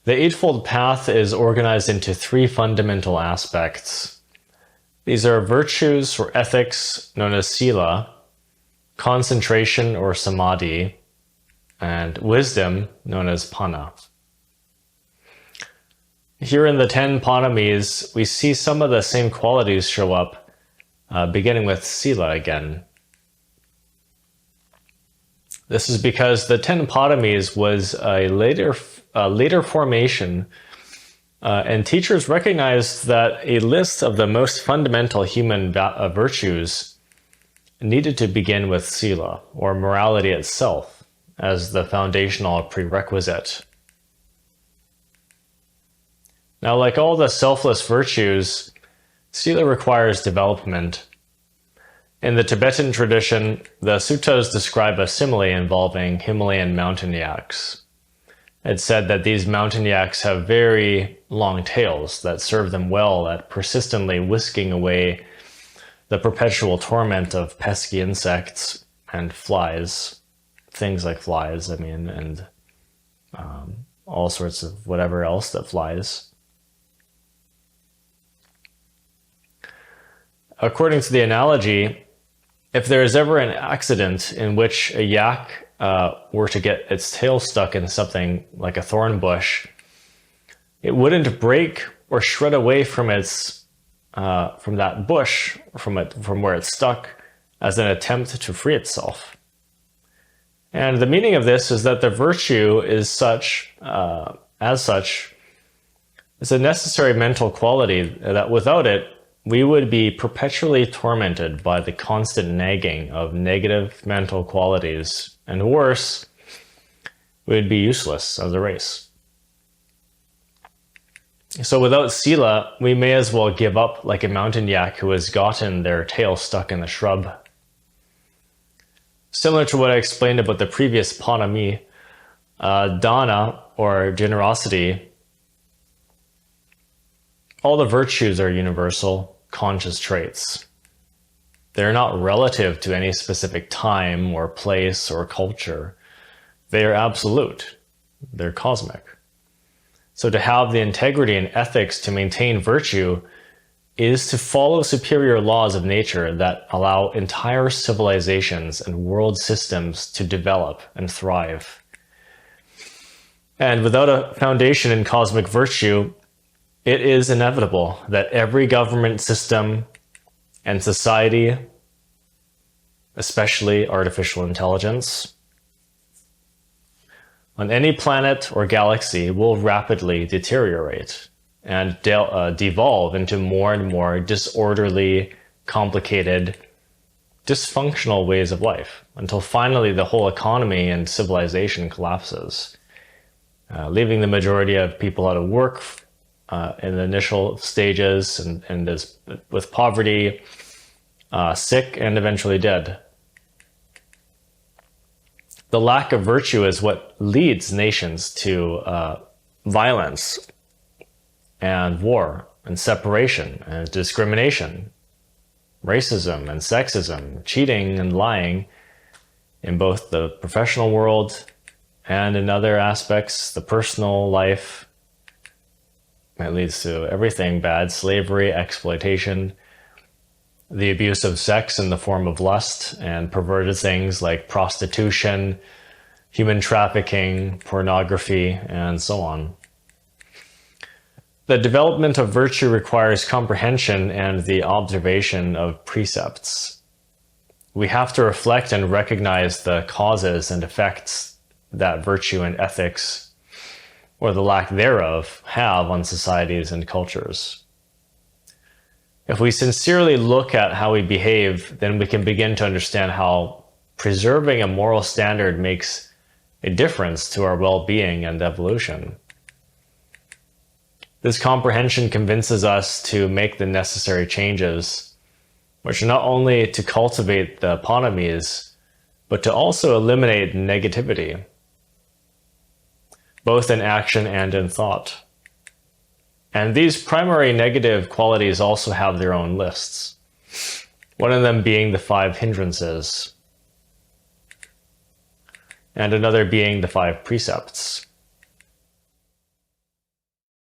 The Eightfold Path is organized into three fundamental aspects. These are virtues or ethics, known as Sila, concentration or Samadhi, and wisdom, known as Panna. Here in the 10 Panamis, we see some of the same qualities show up, beginning with Sila again. This is because the 10 Panamis was a later formation, and teachers recognized that a list of the most fundamental human virtues needed to begin with Sila, or morality itself, as the foundational prerequisite. Now, like all the selfless virtues, Sila requires development. In the Tibetan tradition, the suttas describe a simile involving Himalayan mountain yaks. It's said that these mountain yaks have very long tails that serve them well at persistently whisking away the perpetual torment of pesky insects and flies, things like flies, and all sorts of whatever else that flies. According to the analogy, if there is ever an accident in which a yak were to get its tail stuck in something like a thorn bush, it wouldn't break or shred away from that bush, from where it's stuck, as an attempt to free itself. And the meaning of this is that the virtue is it's a necessary mental quality that without it, we would be perpetually tormented by the constant nagging of negative mental qualities, and worse, we would be useless as a race. So without Sila, we may as well give up like a mountain yak who has gotten their tail stuck in the shrub. Similar to what I explained about the previous Panami, dana, or generosity, all the virtues are universal, conscious traits. They're not relative to any specific time or place or culture. They are absolute. They're cosmic. So to have the integrity and ethics to maintain virtue is to follow superior laws of nature that allow entire civilizations and world systems to develop and thrive. And without a foundation in cosmic virtue, it is inevitable that every government system and society, especially artificial intelligence, on any planet or galaxy will rapidly deteriorate and devolve into more and more disorderly, complicated, dysfunctional ways of life, until finally the whole economy and civilization collapses, leaving the majority of people out of work in the initial stages and with poverty, sick, and eventually dead. The lack of virtue is what leads nations to violence and war and separation and discrimination, racism and sexism, cheating and lying in both the professional world and in other aspects, the personal life. It leads to everything bad: slavery, exploitation, the abuse of sex in the form of lust, and perverted things like prostitution, human trafficking, pornography, and so on. The development of virtue requires comprehension and the observation of precepts. We have to reflect and recognize the causes and effects that virtue and ethics, or the lack thereof, have on societies and cultures. If we sincerely look at how we behave, then we can begin to understand how preserving a moral standard makes a difference to our well-being and evolution. This comprehension convinces us to make the necessary changes, which are not only to cultivate the panamis, but to also eliminate negativity, both in action and in thought. And these primary negative qualities also have their own lists, one of them being the 5 hindrances, and another being the 5 precepts.